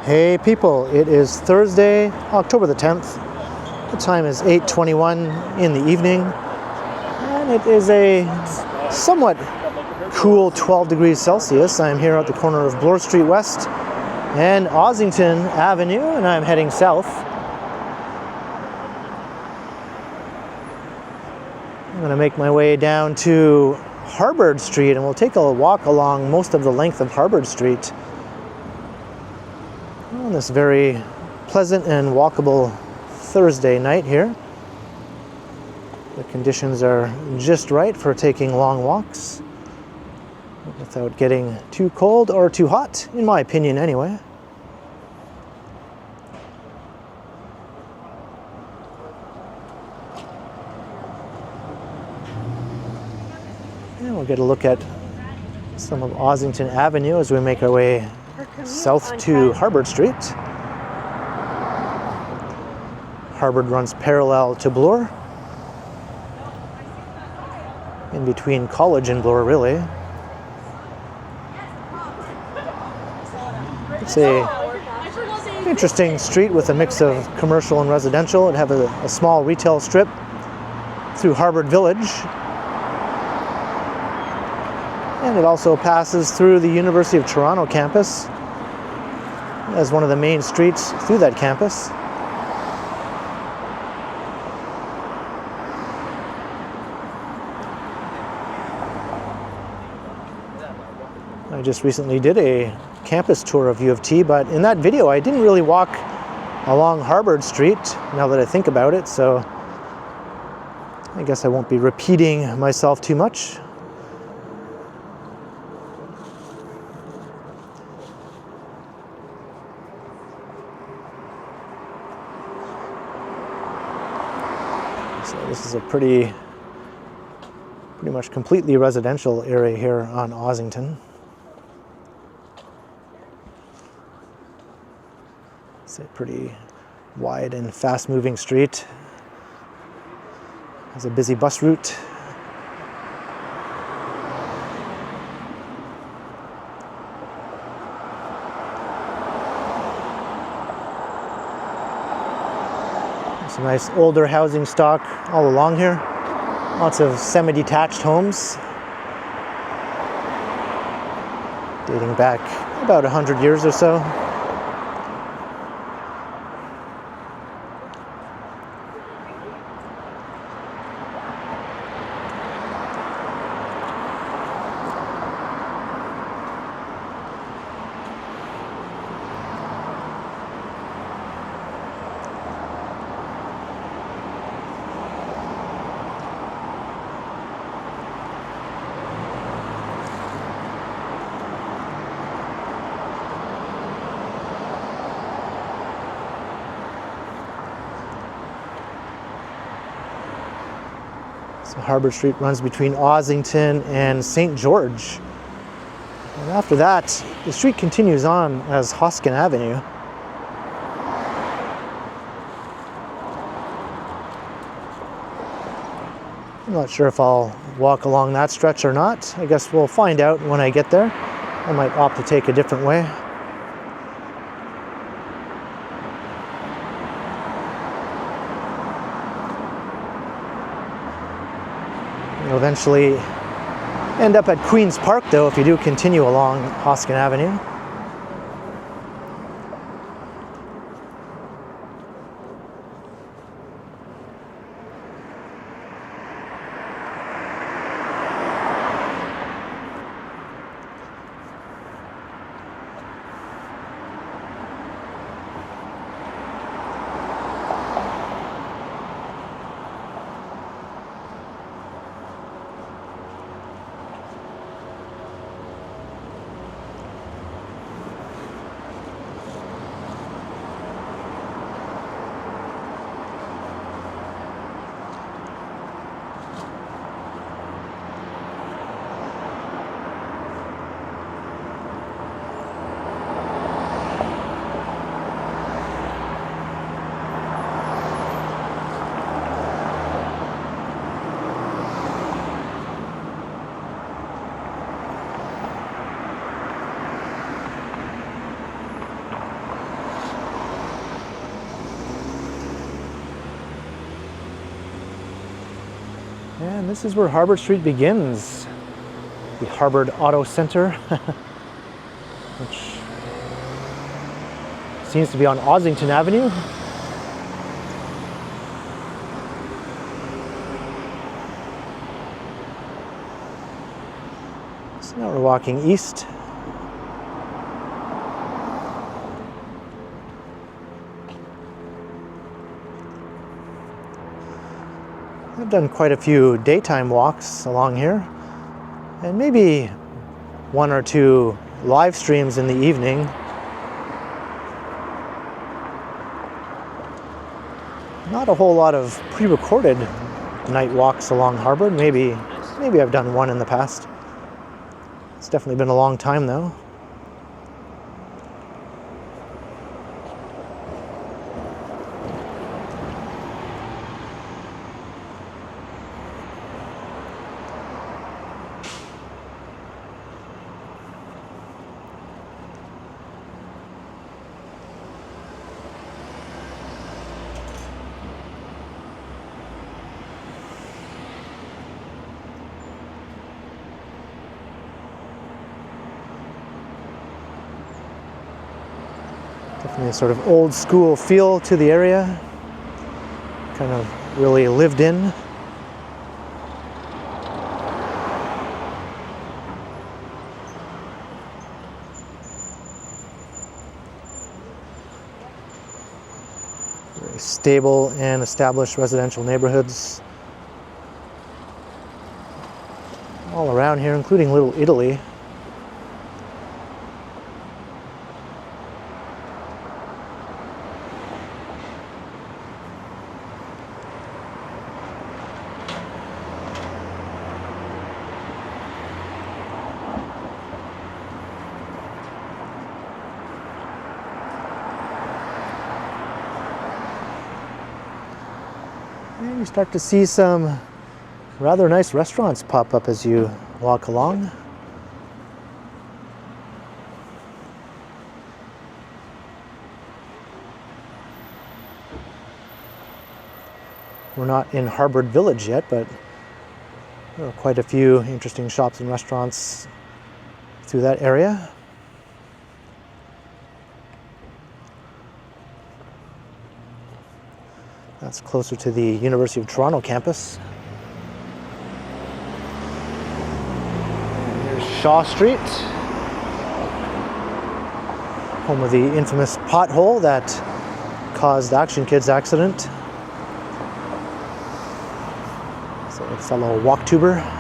Hey people, it is Thursday, October the 10th. The time is 8:21 in the evening, and it is a somewhat cool 12 degrees Celsius. I'm here at the corner of Bloor Street West and Ossington Avenue, and I'm heading south. I'm going to make my way down to Harbord Street, and we'll take a walk along most of the length of Harbord Street on this very pleasant and walkable Thursday night here. The conditions are just right for taking long walks without getting too cold or too hot, in my opinion anyway. And we'll get a look at some of Ossington Avenue as we make our way south to Harbord Street. Harbord runs parallel to Bloor, in between College and Bloor, really. It's an interesting street with a mix of commercial and residential. It has a small retail strip through Harbord Village, and it also passes through the University of Toronto campus as one of the main streets through that campus. I just recently did a campus tour of U of T, but in that video I didn't really walk along Harbord Street, now that I think about it, so I guess I won't be repeating myself too much. So this is a pretty much completely residential area here on Ossington. It's a pretty wide and fast-moving street. Has a busy bus route. Some nice older housing stock all along here. Lots of semi-detached homes dating back about 100 years or so. So Harbord Street runs between Ossington and St. George. And after that, the street continues on as Ossington Avenue. I'm not sure if I'll walk along that stretch or not. I guess we'll find out when I get there. I might opt to take a different way. You'll eventually end up at Queen's Park, though, if you do continue along Ossington Avenue. And this is where Harbor Street begins. The Harvard Auto Center, which seems to be on Ossington Avenue. So now we're walking east. I've done quite a few daytime walks along here, and maybe one or two live streams in the evening. Not a whole lot of pre-recorded night walks along Harbor. Maybe I've done one in the past. It's definitely been a long time though. Definitely a sort of old school feel to the area. Kind of really lived in. Very stable and established residential neighborhoods all around here, including Little Italy. And you start to see some rather nice restaurants pop up as you walk along. We're not in Harvard Village yet, but there are quite a few interesting shops and restaurants through that area. That's closer to the University of Toronto campus. And here's Shaw Street, home of the infamous pothole that caused Action Kids accident. So a fellow walktuber.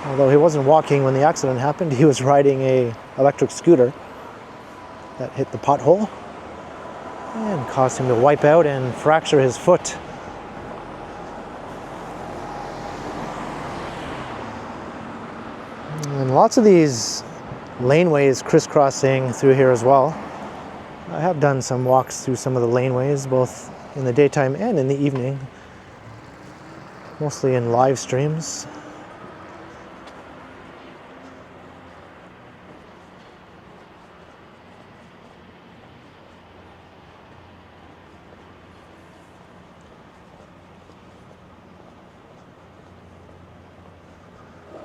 Although he wasn't walking when the accident happened, he was riding an electric scooter that hit the pothole and caused him to wipe out and fracture his foot. And lots of these laneways crisscrossing through here as well. I have done some walks through some of the laneways, both in the daytime and in the evening, mostly in live streams.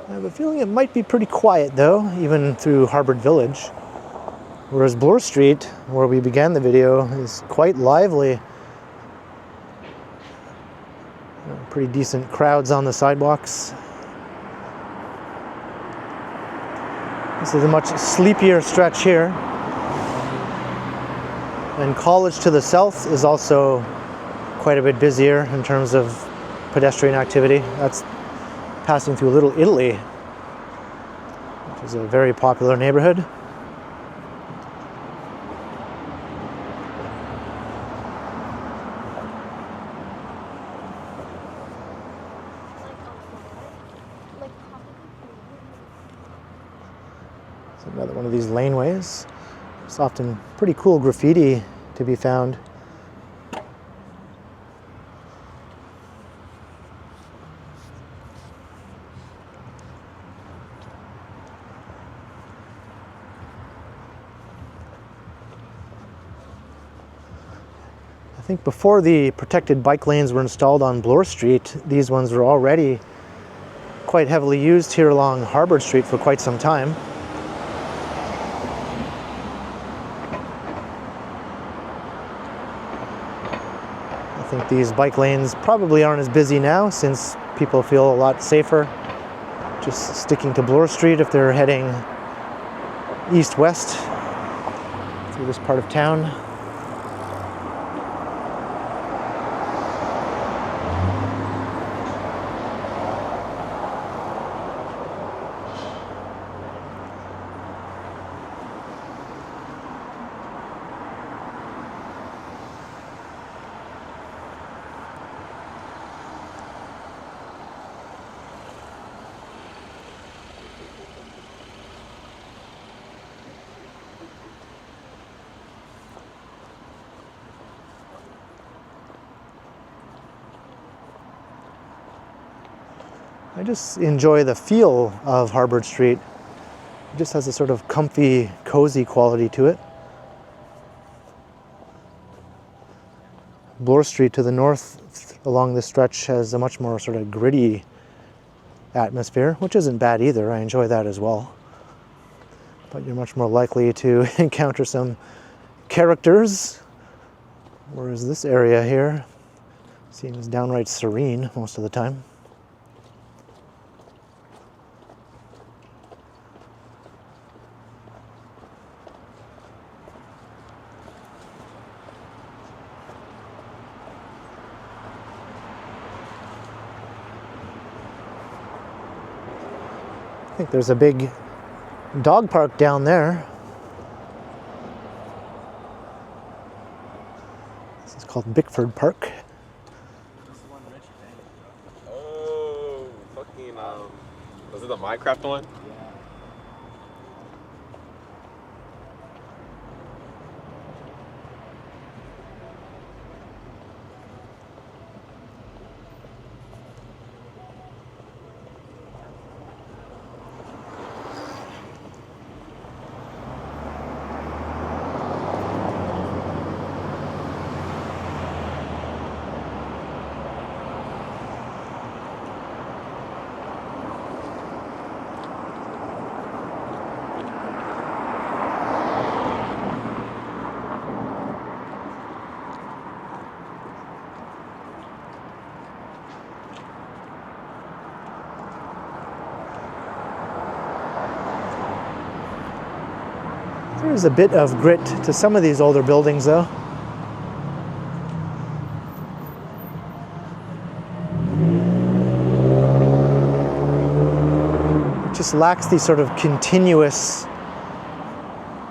I have a feeling it might be pretty quiet though, even through Harvard Village. Whereas Bloor Street, where we began the video, is quite lively. Pretty decent crowds on the sidewalks. This is a much sleepier stretch here. And College to the south is also quite a bit busier in terms of pedestrian activity. That's passing through Little Italy, which is a very popular neighborhood. It's another one of these laneways. There's often pretty cool graffiti to be found. I think before the protected bike lanes were installed on Bloor Street, these ones were already quite heavily used here along Harbour Street for quite some time. I think these bike lanes probably aren't as busy now since people feel a lot safer just sticking to Bloor Street if they're heading east-west through this part of town. I just enjoy the feel of Harbour Street. It just has a sort of comfy, cozy quality to it. Bloor Street to the north along this stretch has a much more sort of gritty atmosphere, which isn't bad either. I enjoy that as well. But you're much more likely to encounter some characters, whereas this area here seems downright serene most of the time. I think there's a big dog park down there. This is called Bickford Park. Oh, fucking, was it the Minecraft one? There's a bit of grit to some of these older buildings though. It just lacks the sort of continuous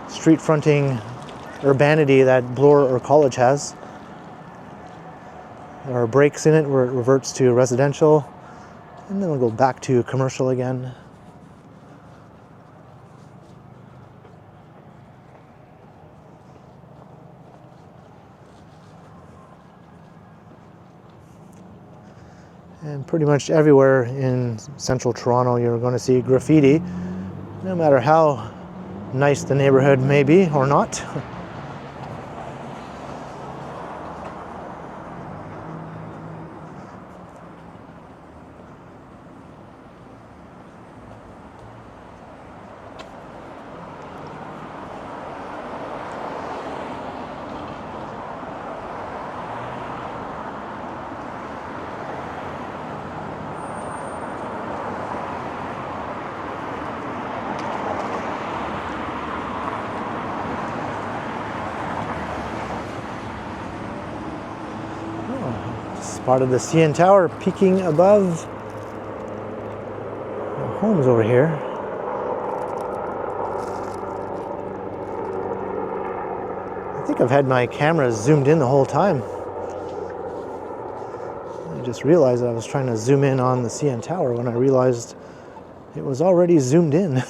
street fronting urbanity that Bloor or College has. There are breaks in it where it reverts to residential and then it'll go back to commercial again. And pretty much everywhere in central Toronto you're going to see graffiti, no matter how nice the neighborhood may be or not. Spotted the CN Tower peeking above the homes over here. I think I've had my camera zoomed in the whole time. I just realized I was trying to zoom in on the CN Tower when I realized it was already zoomed in.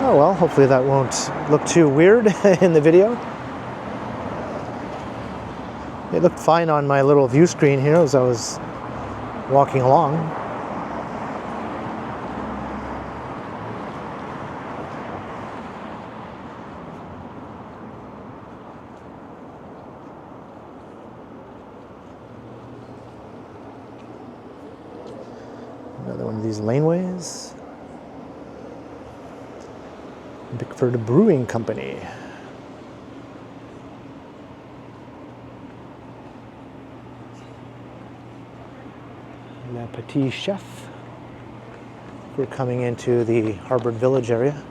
Oh well, hopefully that won't look too weird in the video. It looked fine on my little view screen here as I was walking along. Another one of these laneways. Bickford Brewing Company. Le Petit Chef. We're coming into the Harvard Village area.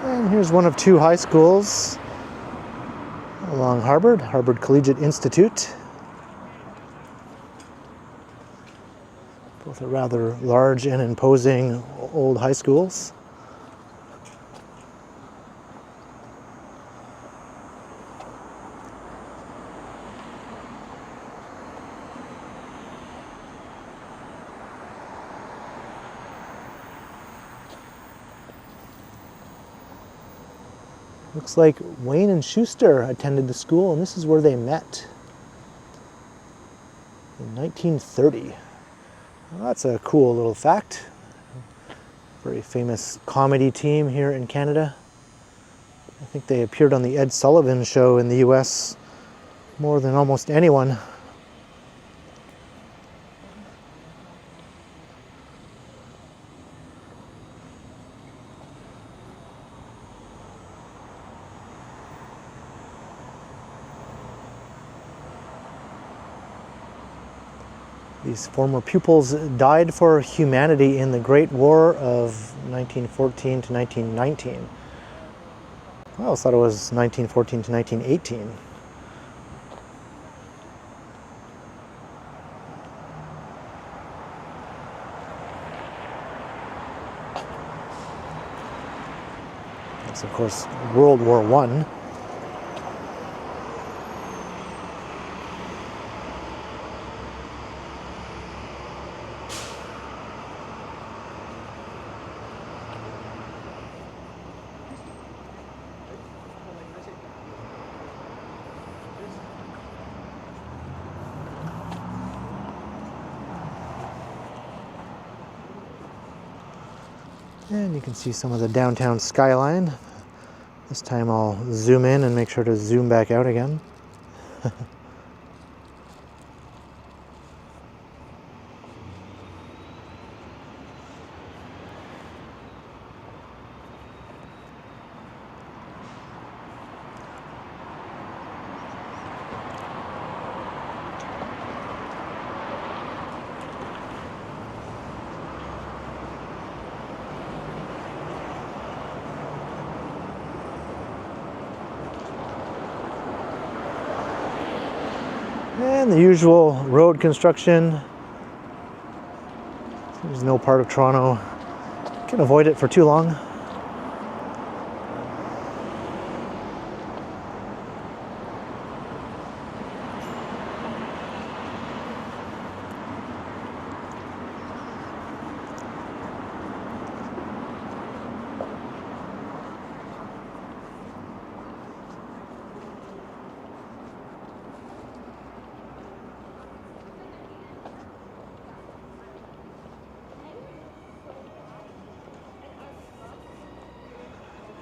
And here's one of two high schools along Harvard, Harvard Collegiate Institute. Both are rather large and imposing old high schools. Looks like Wayne and Schuster attended the school, and this is where they met in 1930. Well, that's a cool little fact. Very famous comedy team here in Canada. I think they appeared on the Ed Sullivan Show in the US more than almost anyone. These former pupils died for humanity in the Great War of 1914 to 1919. I always thought it was 1914 to 1918. That's, of course, World War I. And you can see some of the downtown skyline. This time I'll zoom in and make sure to zoom back out again. And the usual road construction. There's no part of Toronto can avoid it for too long.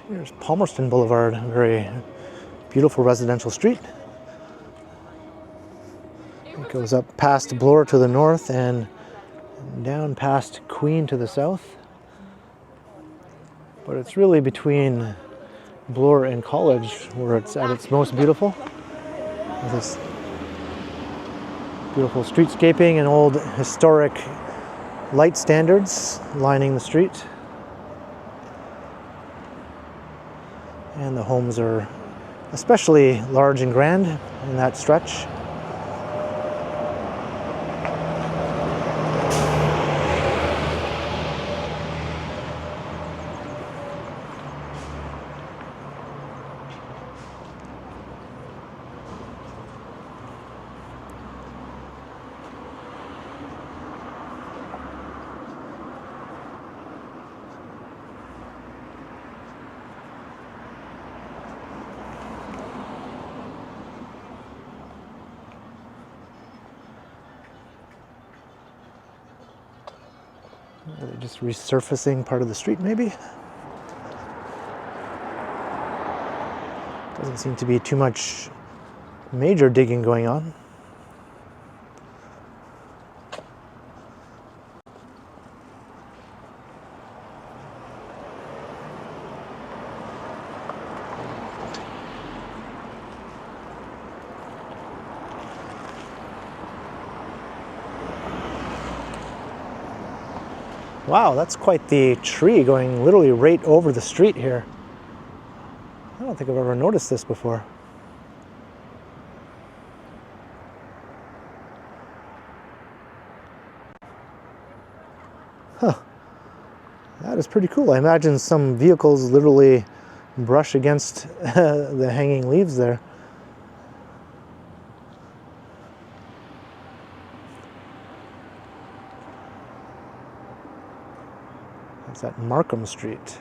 Here's Palmerston Boulevard, a very beautiful residential street. It goes up past Bloor to the north and down past Queen to the south. But it's really between Bloor and College where it's at its most beautiful. With this beautiful streetscaping and old historic light standards lining the street. And the homes are especially large and grand in that stretch. Are they just resurfacing part of the street, maybe? Doesn't seem to be too much major digging going on. Wow, that's quite the tree going literally right over the street here. I don't think I've ever noticed this before. Huh. That is pretty cool. I imagine some vehicles literally brush against the hanging leaves there. It's at Markham Street.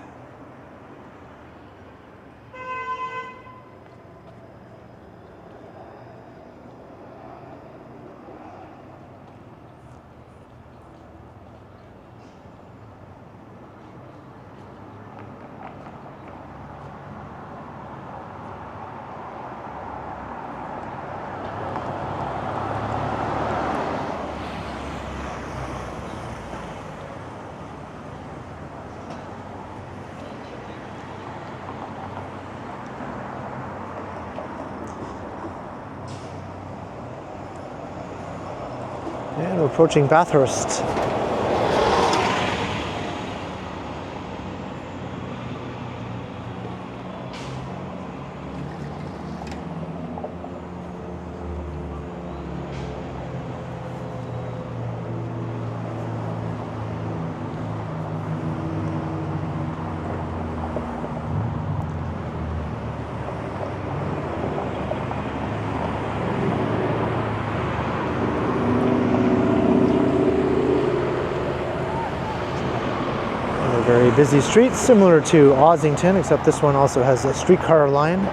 And we're approaching Bathurst. Very busy street, similar to Ossington, except this one also has a streetcar line.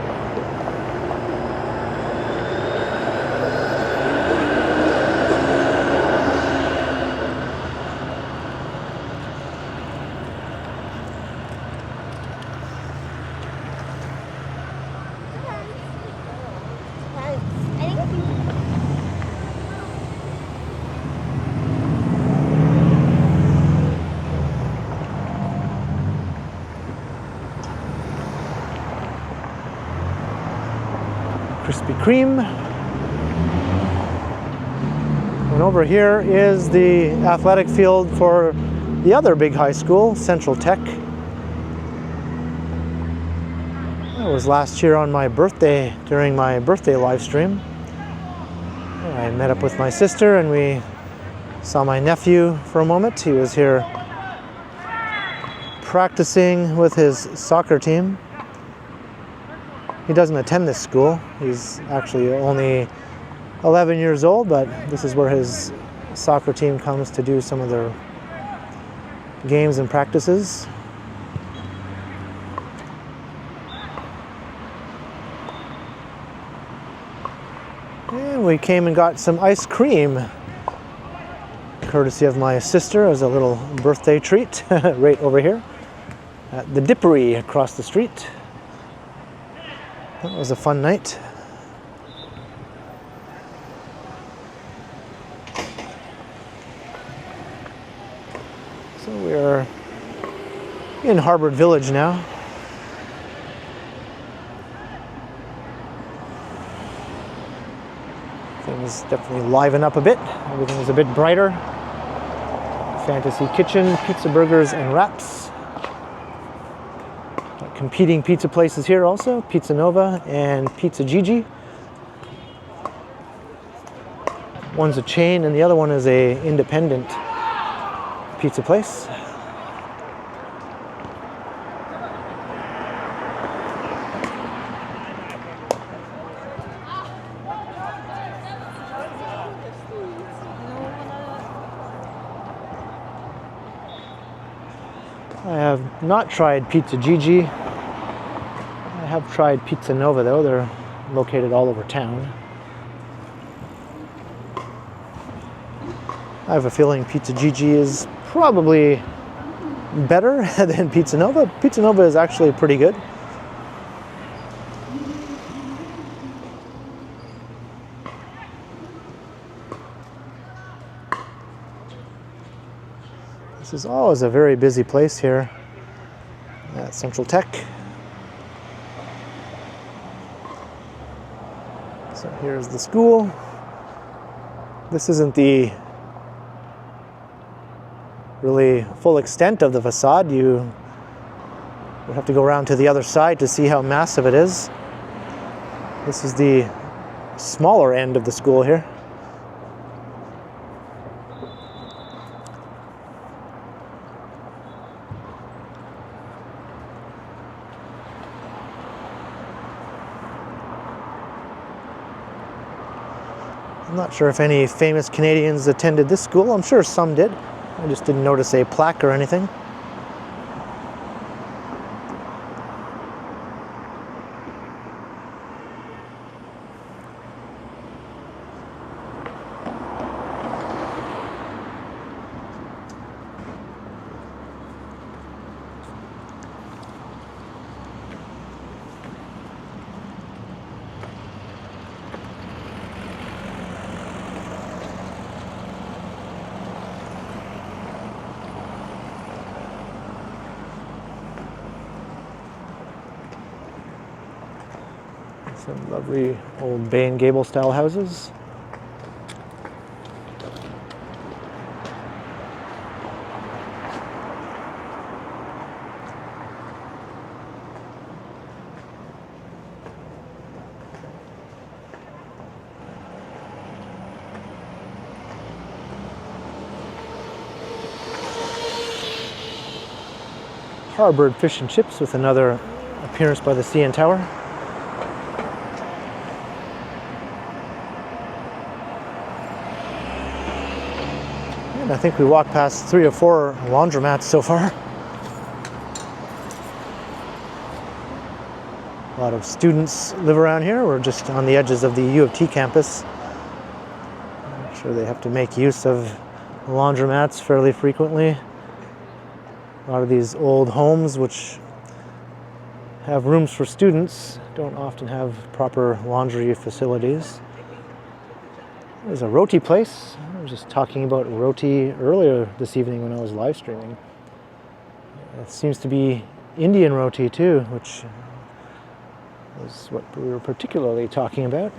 Krispy Kreme. And over here is the athletic field for the other big high school, Central Tech. That was last year on my birthday, during my birthday live stream. I met up with my sister and we saw my nephew for a moment. He was here practicing with his soccer team. He doesn't attend this school. He's actually only 11 years old, but this is where his soccer team comes to do some of their games and practices. And we came and got some ice cream, courtesy of my sister, as a little birthday treat, right over here at the Dippery across the street. That was a fun night. So we're in Harvard Village now. Things definitely liven up a bit. Everything is a bit brighter. Fantasy Kitchen, pizza, burgers, and wraps. competing pizza places here also, Pizza Nova and Pizza Gigi. One's a chain and the other one is a independent pizza place. I have not tried Pizza Gigi. I have tried Pizza Nova though. They're located all over town. I have a feeling Pizza Gigi is probably better than Pizza Nova. Pizza Nova is actually pretty good. This is always a very busy place here at Central Tech. So here's the school. This isn't the really full extent of the facade. You would have to go around to the other side to see how massive it is. This is the smaller end of the school here. I'm not sure if any famous Canadians attended this school. I'm sure some did. I just didn't notice a plaque or anything. Some lovely old Bay and Gable style houses. Harbord Fish and Chips with another appearance by the CN Tower. I think we walked past 3 or 4 laundromats so far. A lot of students live around here. We're just on the edges of the U of T campus. I'm sure they have to make use of laundromats fairly frequently. A lot of these old homes which have rooms for students don't often have proper laundry facilities. There's a roti place. I was just talking about roti earlier this evening when I was live streaming. It seems to be Indian roti too, which is what we were particularly talking about.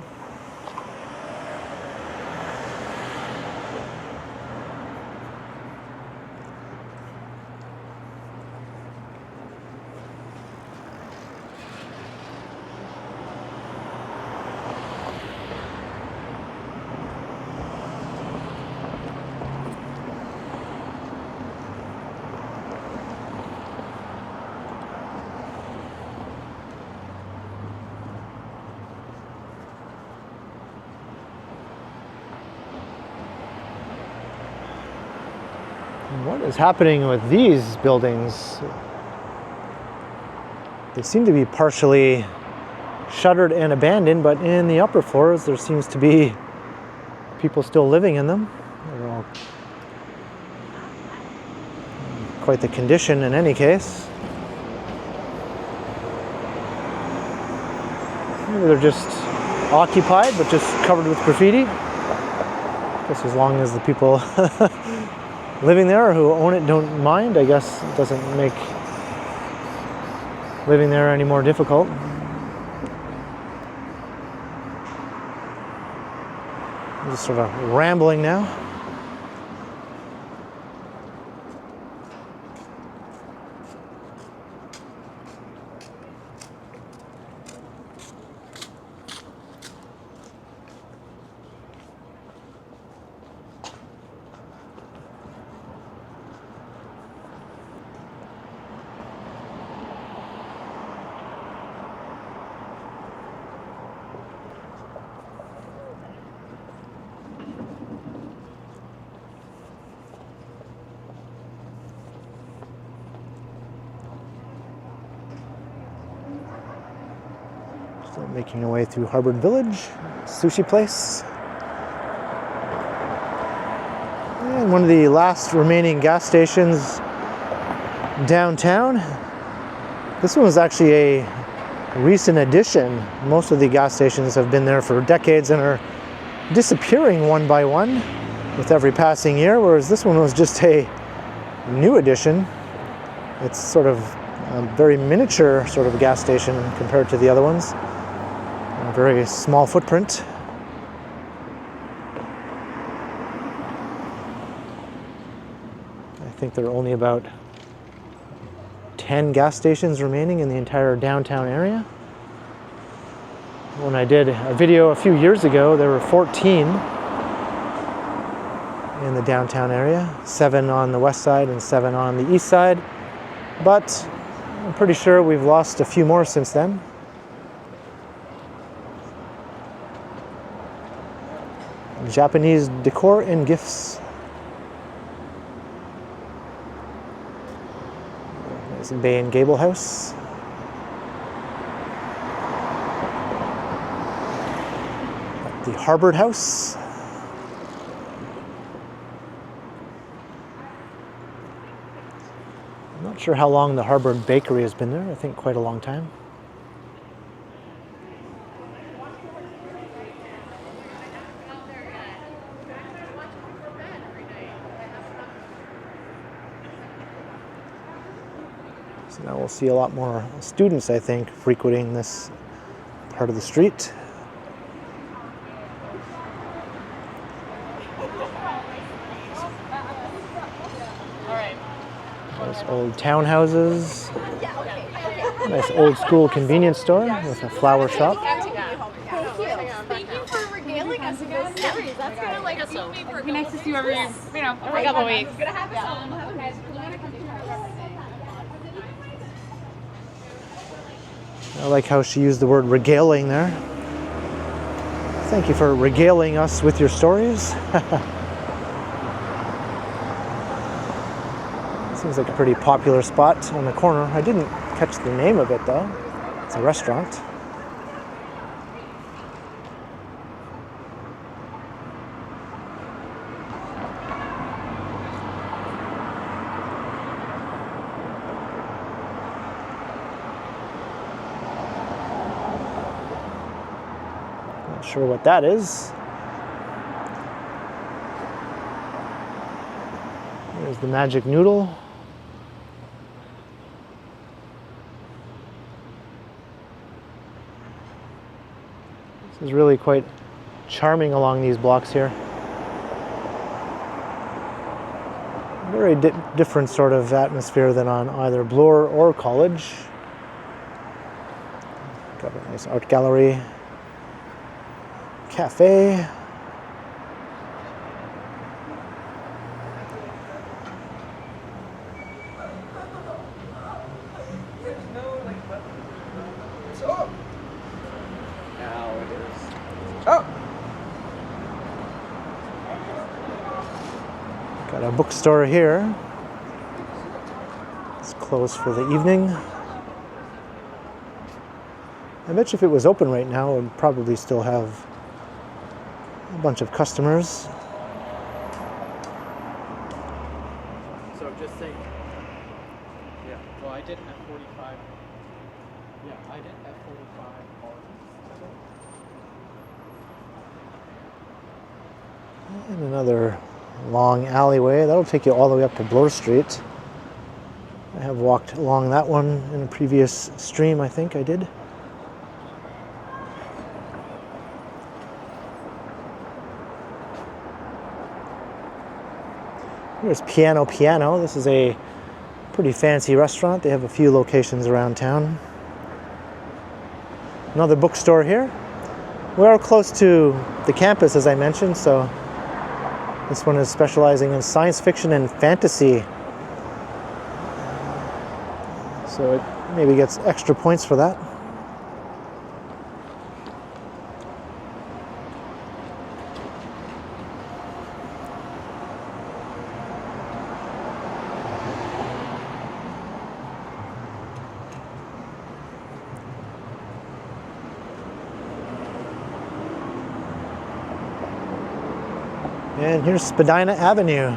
What is happening with these buildings? They seem to be partially shuttered and abandoned, but in the upper floors there seems to be people still living in them. They're all quite the condition in any case. Maybe they're just occupied but just covered with graffiti. I guess as long as the people living there or who own it don't mind, I guess it doesn't make living there any more difficult. I'm just sort of rambling now. So making our way through Harvard Village, sushi place. And one of the last remaining gas stations downtown. This one was actually a recent addition. Most of the gas stations have been there for decades and are disappearing one by one with every passing year, whereas this one was just a new addition. It's sort of a very miniature sort of gas station compared to the other ones. A very small footprint. I think there are only about 10 gas stations remaining in the entire downtown area. When I did a video a few years ago, there were 14 in the downtown area, 7 on the west side and 7 on the east side. But I'm pretty sure we've lost a few more since then. Japanese decor and gifts. There's a Bay and Gable house. The Harvard House. I'm not sure how long the Harvard Bakery has been there. I think quite a long time. So now we'll see a lot more students, I think, frequenting this part of the street. There's old townhouses. Nice old school convenience store with a flower shop. Thank you for regaling us with this series. That's gonna like It'd be nice to see you every, every couple weeks. I like how she used the word regaling there. Thank you for regaling us with your stories. Seems like a pretty popular spot on the corner. I didn't catch the name of it though. It's a restaurant. Not sure what that is. There's the magic noodle. This is really quite charming along these blocks here. Very different sort of atmosphere than on either Bloor or College. Got a nice art gallery, cafe. Got a bookstore here. It's closed for the evening. I bet you if it was open right now, it would probably still have a bunch of customers. So just think, yeah, well I did F45, yeah, I did F45 And another long alleyway. That'll take you all the way up to Bloor Street. I have walked along that one in a previous stream, I think I did. Here's Piano Piano. This is a pretty fancy restaurant. They have a few locations around town. Another bookstore here. We are close to the campus, as I mentioned, so this one is specializing in science fiction and fantasy. So it maybe gets extra points for that. And here's Spadina Avenue.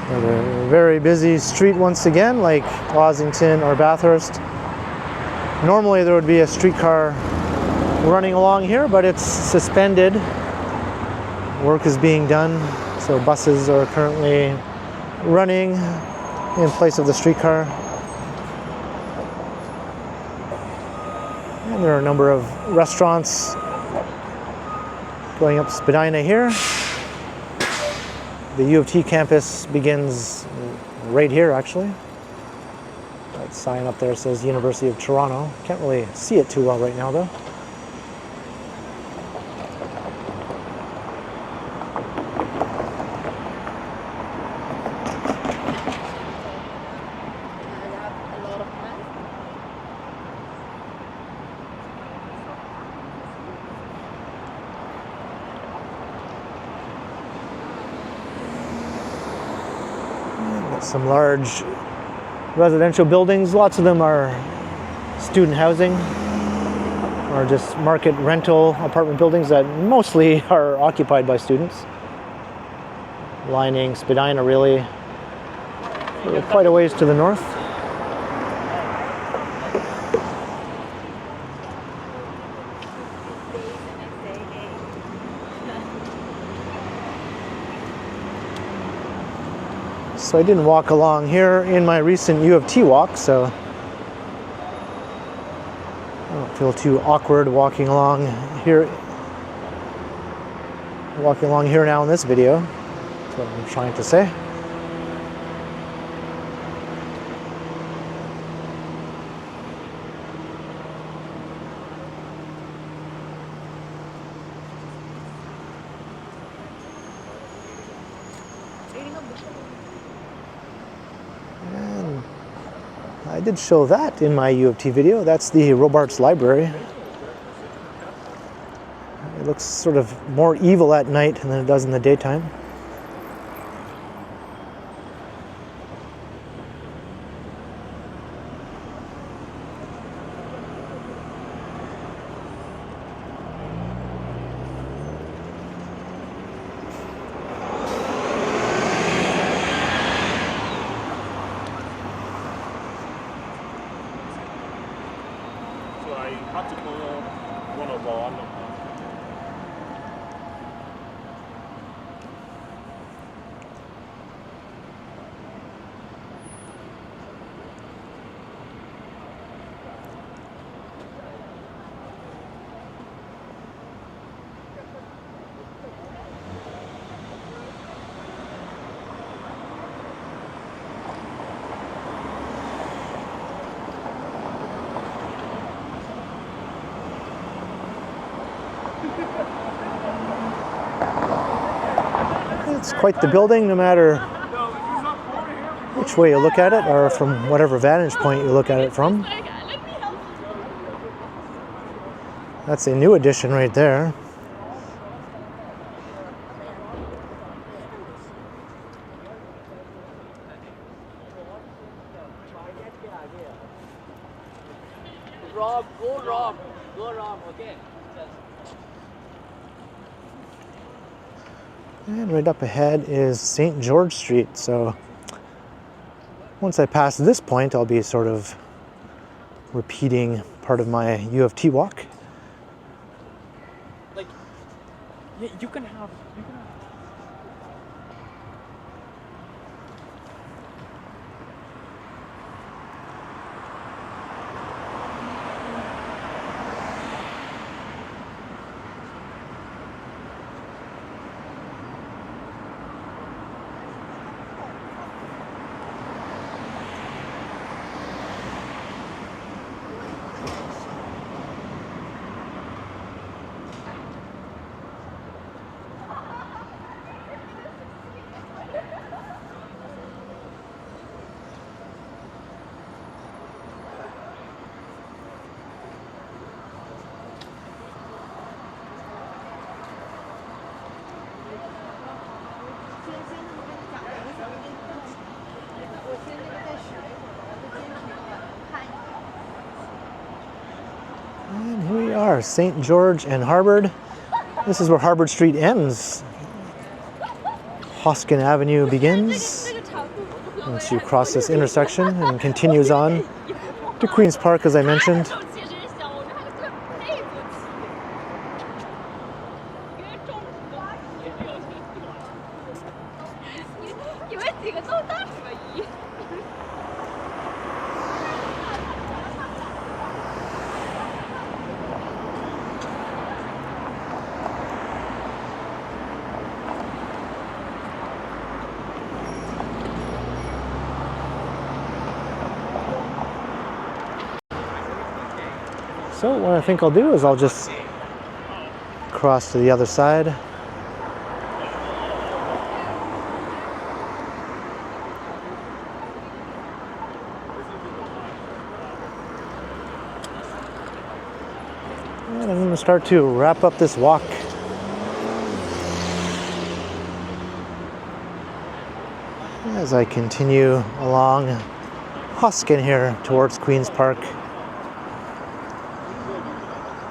Another very busy street once again, like Ossington or Bathurst. Normally there would be a streetcar running along here, but it's suspended. Work is being done, so buses are currently running in place of the streetcar. And there are a number of restaurants going up Spadina here. The U of T campus begins right here, actually. That sign up there says University of Toronto. Can't really see it too well right now, though. Some large residential buildings. Lots of them are student housing or just market rental apartment buildings that mostly are occupied by students. Lining Spadina really for quite a ways to the north. So I didn't walk along here in my recent U of T walk, so I don't feel too awkward walking along here now in this video. That's what I'm trying to say. I did show that in my U of T video. That's the Robarts Library. It looks sort of more evil at night than it does in the daytime. It's quite the building, no matter which way you look at it, or from whatever vantage point you look at it from. That's a new addition right there. Go Rob, okay. And right up ahead is St. George Street, so once I pass this point, I'll be sort of repeating part of my U of T walk. Like, yeah, you can have. are, St. George and Harvard. This is where Harvard Street ends. Ossington Avenue begins. Once you cross this intersection and continues on to Queen's Park, as I mentioned. So what I think I'll do is I'll just cross to the other side. And I'm going to start to wrap up this walk. As I continue along Ossington here towards Queen's Park.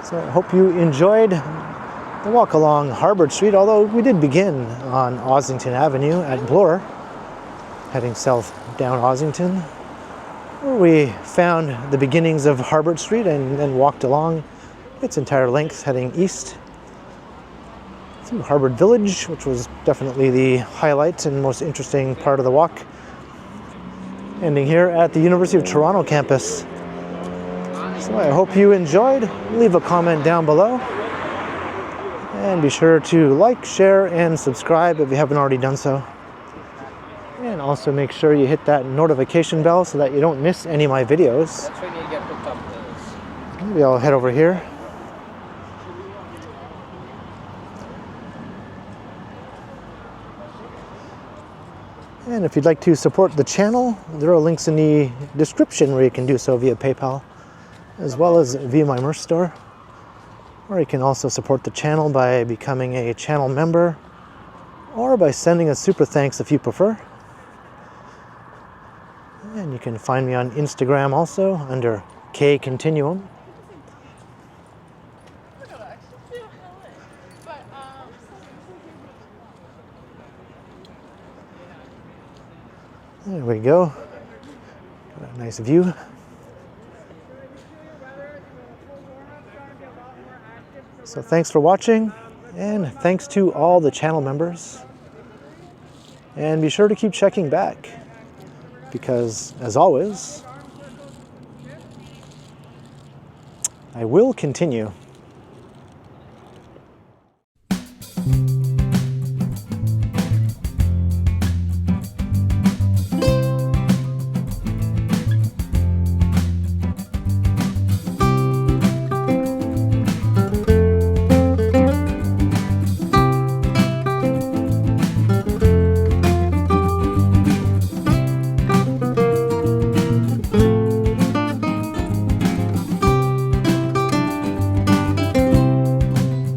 So I hope you enjoyed the walk along Harvard Street, although we did begin on Ossington Avenue at Bloor, heading south down Ossington, where we found the beginnings of Harvard Street and then walked along its entire length, heading east through Harvard Village, which was definitely the highlight and most interesting part of the walk, ending here at the University of Toronto campus. So I hope you enjoyed. Leave a comment down below. And be sure to like, share, and subscribe if you haven't already done so. And also make sure you hit that notification bell so that you don't miss any of my videos. That's when you get hooked up to this. Maybe I'll head over here. And if you'd like to support the channel, there are links in the description where you can do so via PayPal, as well as via my merch store. Or you can also support the channel by becoming a channel member, or by sending a super thanks if you prefer. And you can find me on Instagram also under KContinuum. There we go. Got a nice view. So thanks for watching, and thanks to all the channel members. And be sure to keep checking back, because as always, I will continue.